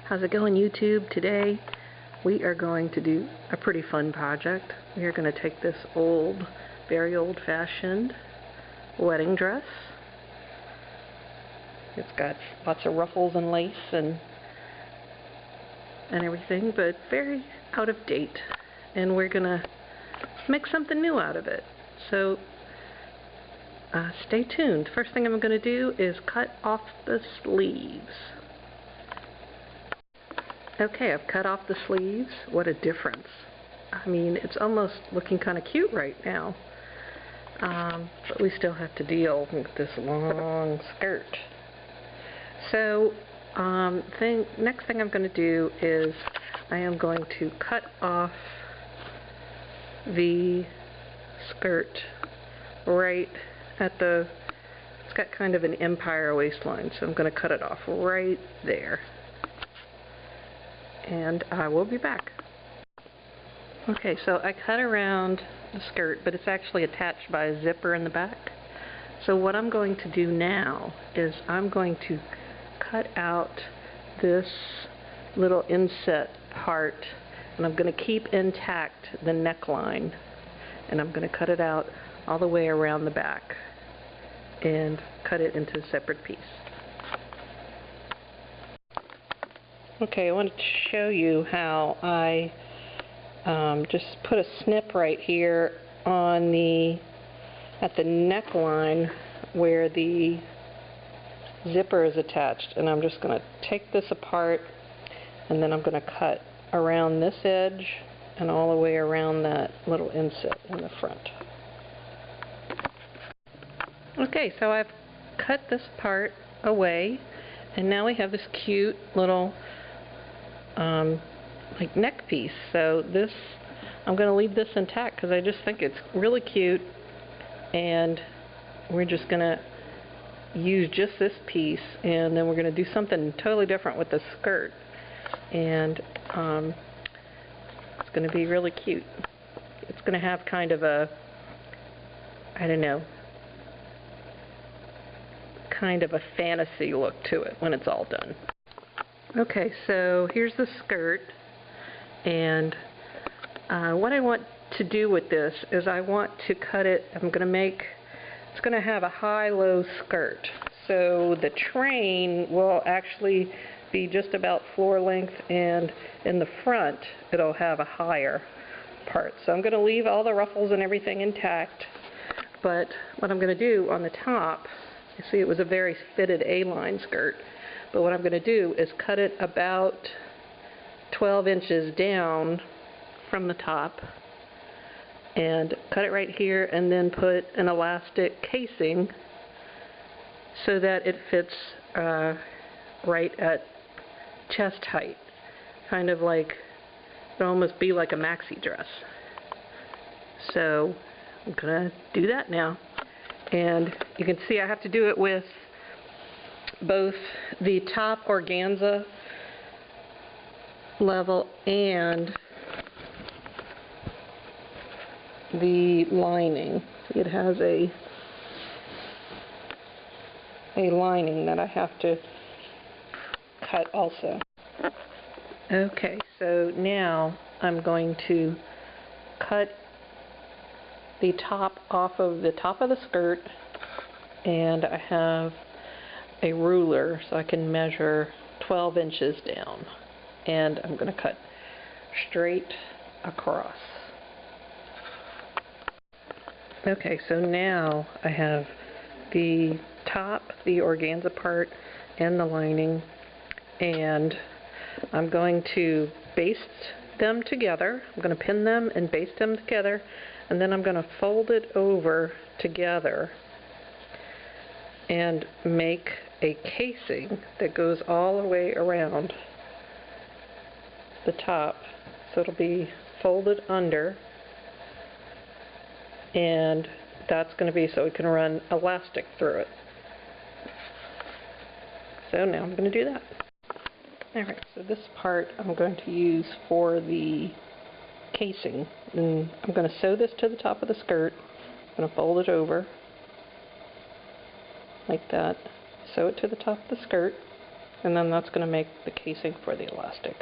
How's it going, YouTube? Today we are going to do a pretty fun project. We are going to take this very old-fashioned wedding dress. It's got lots of ruffles and lace and everything, but very out of date. And we're going to make something new out of it. So stay tuned. First thing I'm going to do is cut off the sleeves. Okay, I've cut off the sleeves. What a difference. I mean, it's almost looking kind of cute right now. But we still have to deal with this long skirt. So, next thing I'm going to do is I am going to cut off the skirt right at the, it's got kind of an empire waistline, so I'm going to cut it off right there. And I will be back. Okay, so I cut around the skirt, but it's actually attached by a zipper in the back. So what I'm going to do now is I'm going to cut out this little inset part, and I'm going to keep intact the neckline, and I'm going to cut it out all the way around the back and cut it into a separate piece. Okay, I wanted to show you how I just put a snip right here on at the neckline where the zipper is attached, and I'm just going to take this apart, and then I'm going to cut around this edge and all the way around that little inset in the front. Okay, so I've cut this part away, and now we have this cute little like neck piece. So this, I'm going to leave this intact because I just think it's really cute, and we're just going to use just this piece, and then we're going to do something totally different with the skirt, and it's going to be really cute. It's going to have kind of a, I don't know, kind of a fantasy look to it when it's all done. Okay, so here's the skirt, and what I want to do with this is I want to cut it, it's going to have a high-low skirt. So the train will actually be just about floor length, and in the front it'll have a higher part. So I'm going to leave all the ruffles and everything intact, but what I'm going to do on the top, you see it was a very fitted A-line skirt, but what I'm going to do is cut it about 12 inches down from the top and cut it right here, and then put an elastic casing so that it fits right at chest height, kind of like, it'll almost be like a maxi dress. So I'm going to do that now, and you can see I have to do it with both the top organza level and the lining. It has a lining that I have to cut also. Okay, so now I'm going to cut the top off of the top of the skirt, and I have a ruler so I can measure 12 inches down, and I'm going to cut straight across. Okay, so now I have the top, the organza part, and the lining, and I'm going to baste them together. I'm going to pin them and baste them together, and then I'm going to fold it over together and make a casing that goes all the way around the top. So it'll be folded under, and that's going to be so we can run elastic through it. So now I'm going to do that. Alright, so this part I'm going to use for the casing. And I'm going to sew this to the top of the skirt. I'm going to fold it over like that. Sew it to the top of the skirt. and then that's going to make the casing for the elastic.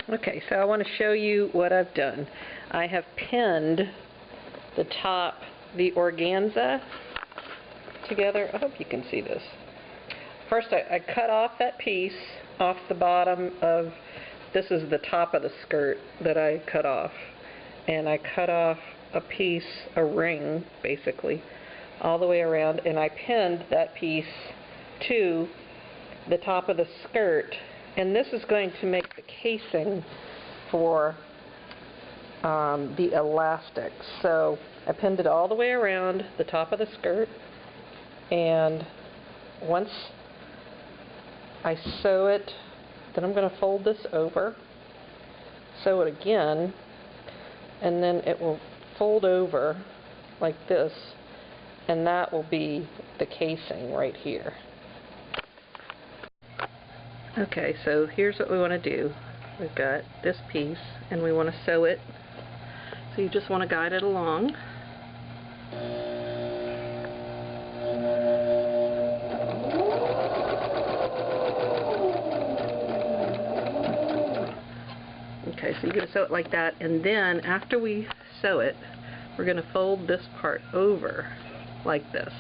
Okay, so I want to show you what I've done. I have pinned the top, the organza together. I hope you can see this. First I cut off that piece off the bottom of, this is the top of the skirt that I cut off. And I cut off a piece, a ring basically, all the way around, and I pinned that piece to the top of the skirt. And this is going to make the casing for the elastic. So I pinned it all the way around the top of the skirt, and once I sew it, then I'm going to fold this over, sew it again, and then it will fold over like this, and that will be the casing right here. Okay, so here's what we want to do. We've got this piece, and we want to sew it. So you just want to guide it along. Okay, so you're going to sew it like that, and then after we sew it, we're going to fold this part over like this,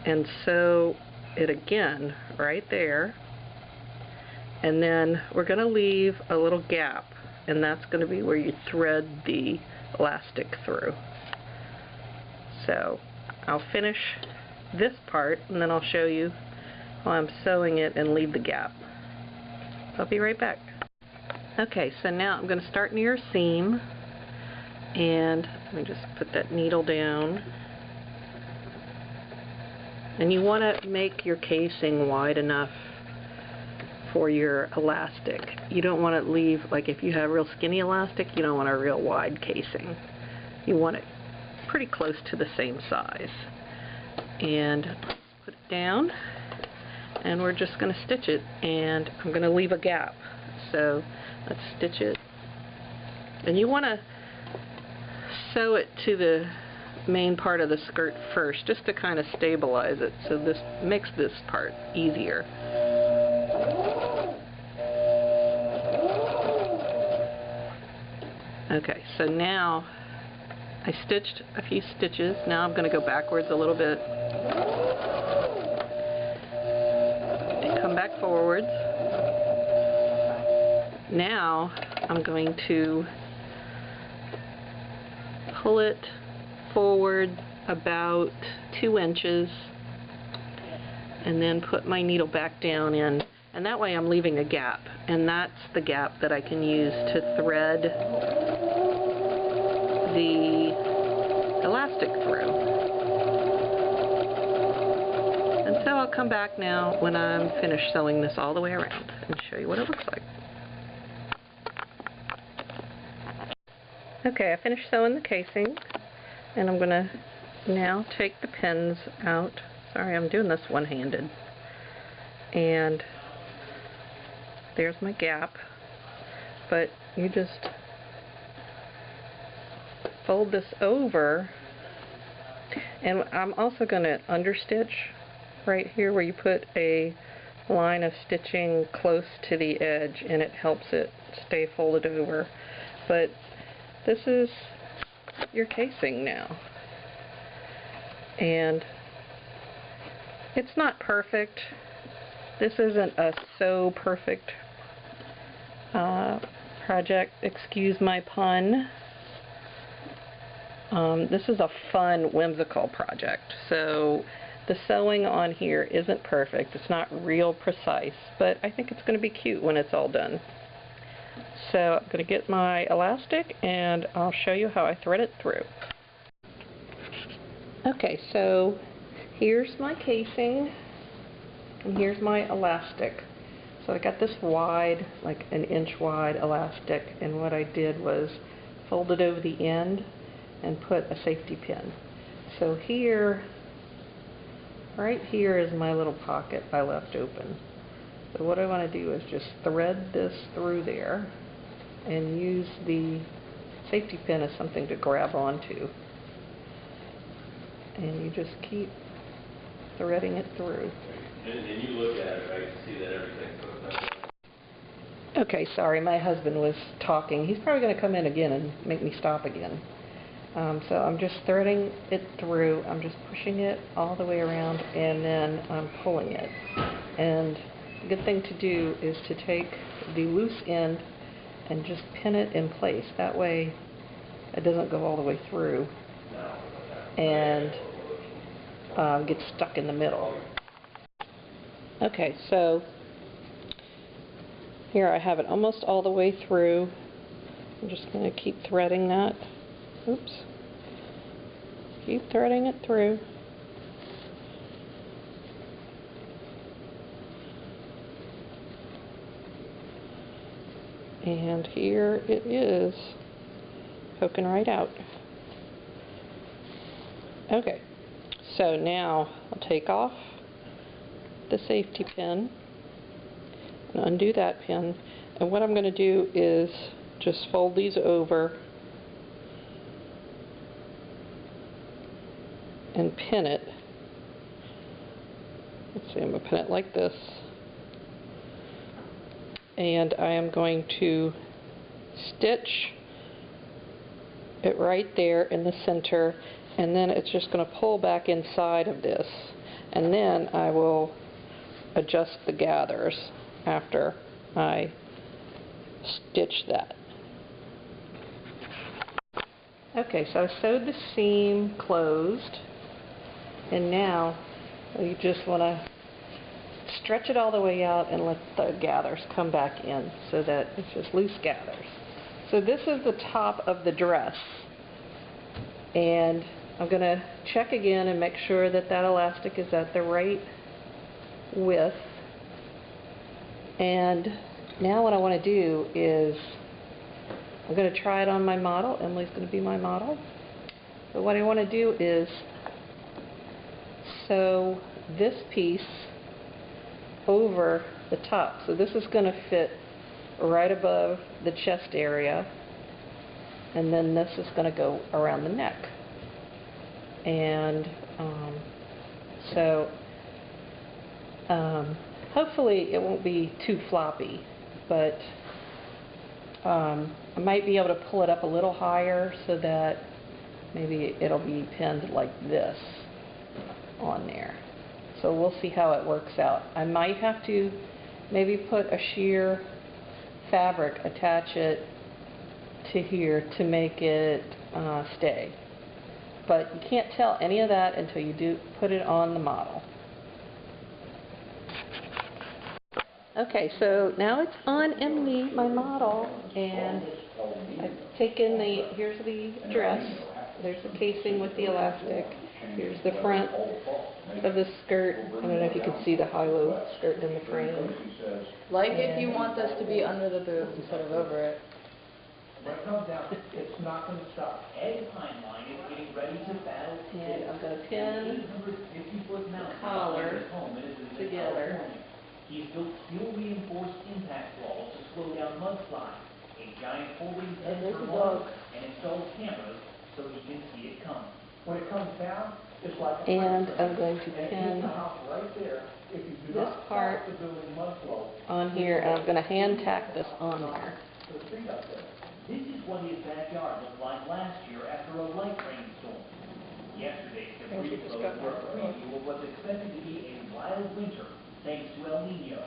and sew it again right there. And then we're going to leave a little gap, and that's going to be where you thread the elastic through. So I'll finish this part, and then I'll show you while I'm sewing it and leave the gap. I'll be right back. Okay, so now I'm going to start near a seam, and let me just put that needle down. And you want to make your casing wide enough for your elastic. You don't want to leave, like if you have real skinny elastic, you don't want a real wide casing. You want it pretty close to the same size. And put it down, and we're just going to stitch it, and I'm going to leave a gap. So let's stitch it. And you want to sew it to the main part of the skirt first, just to kind of stabilize it, so this makes this part easier. Okay, so now I stitched a few stitches. Now I'm going to go backwards a little bit and come back forwards. Now I'm going to pull it forward about 2 inches and then put my needle back down in, and that way I'm leaving a gap, and that's the gap that I can use to thread the elastic through. And so I'll come back now when I'm finished sewing this all the way around and show you what it looks like. Okay, I finished sewing the casing, and I'm going to now take the pins out. Sorry, I'm doing this one-handed. And there's my gap, but you just fold this over, and I'm also going to understitch right here where you put a line of stitching close to the edge, and it helps it stay folded over. But this is your casing now, and it's not perfect. This isn't a so perfect project, excuse my pun. This is a fun, whimsical project, so the sewing on here isn't perfect. It's not real precise, but I think it's going to be cute when it's all done. So I'm going to get my elastic, and I'll show you how I thread it through. Okay, so here's my casing, and here's my elastic. So I got this wide, like an inch wide elastic, and what I did was fold it over the end and put a safety pin. So here, right here is my little pocket I left open. So what I want to do is just thread this through there and use the safety pin as something to grab onto. And you just keep threading it through. And you look at it, right, to see that everything's hooked up. Okay, sorry, my husband was talking. He's probably going to come in again and make me stop again. So I'm just threading it through. I'm just pushing it all the way around, and then I'm pulling it. And the good thing to do is to take the loose end and just pin it in place. That way it doesn't go all the way through and get stuck in the middle. Okay, so here I have it almost all the way through. I'm just going to keep threading that. Oops. Keep threading it through. And here it is, poking right out. Okay, so now I'll take off the safety pin and undo that pin. And what I'm going to do is just fold these over and pin it. Let's see, I'm going to pin it like this. And I am going to stitch it right there in the center, and then it's just going to pull back inside of this. And then I will adjust the gathers after I stitch that. Okay, so I sewed the seam closed, and now you just want to stretch it all the way out and let the gathers come back in so that it's just loose gathers. So this is the top of the dress, and I'm going to check again and make sure that that elastic is at the right width. And now what I want to do is I'm going to try it on my model. Emily's going to be my model. So what I want to do is sew this piece over the top. So this is going to fit right above the chest area, and then this is going to go around the neck. And hopefully it won't be too floppy, but I might be able to pull it up a little higher so that maybe it'll be pinned like this on there. So we'll see how it works out. I might have to maybe put a sheer fabric, attach it to here to make it stay. But you can't tell any of that until you do put it on the model. Okay, so now it's on Emily, my model, and I've taken here's the dress, there's the casing with the elastic, here's the front of the skirt. I don't know if you can see the high-low skirt in the frame. Like if you want this to be under the boob instead of over it. It's not going to stop. Egg pine line is getting ready to battle. And I'm going to pin the collar together. He's built steel-reinforced impact walls to slow down mudslides, a giant holding pen for logs, and installed cameras so he can see it coming. When it comes down, it's like and I'm going to pin this part on here, and I'm going to hand tack this on there. This is what his backyard looked like last year after a light rainstorm. Yesterday's debris flows were a preview of what's expected to be a wild winter thanks to El Nino.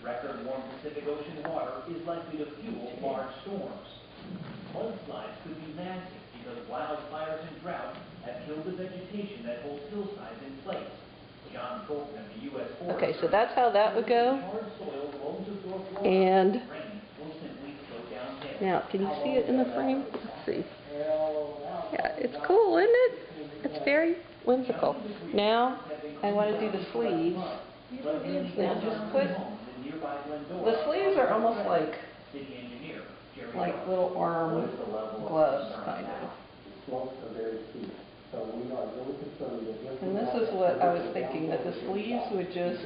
Record warm Pacific Ocean water is likely to fuel large storms. Mudslides could be massive because wildfires and drought have killed the vegetation that holds hillsides in place. John Colton of the U.S. Forest Okay, so that's how that would go. And now, can you see it in the frame? Let's see. Yeah, it's cool, isn't it? It's very whimsical. Now, I want to do the sleeves. Now, just put, the sleeves are almost like little arm gloves, kind of. And this is what I was thinking, that the sleeves would just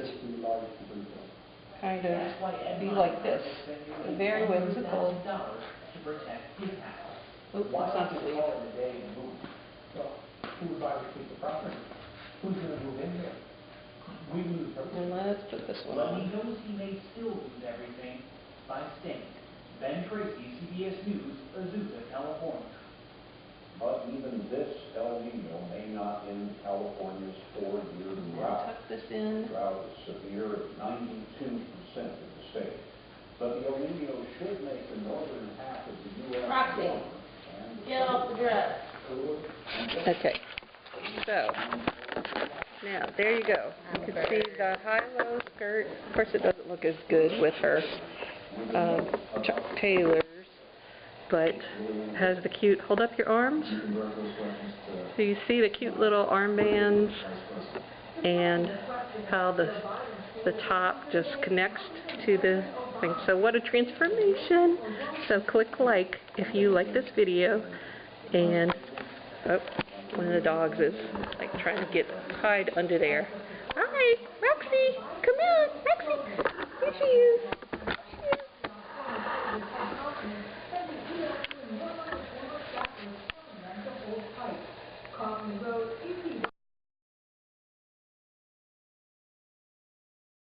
kind of be like this. Very whimsical. Oops, that's not the sleeve. Who's going to move in here? We lose her. And let's put this one But he on. knows he may still lose everything by staying. Ben Tracy, CBS News, Azusa, California. But even this El Nino may not end California's 4-year drought. Tuck this in. Drought is severe at 92% of the state. But the El Nino should make the northern half of the U.S. Roxy, warmer and get off the dress. cooler and Okay. So, now, there you go. You can see the high-low skirt. Of course, it doesn't look as good with her Chuck Taylors, but has the cute, hold up your arms. So you see the cute little armbands and how the top just connects to the thing. So what a transformation. So click like if you like this video. And, oh, one of the dogs is like trying to hide under there. Hi, Roxy, come on, Roxy. Here she is.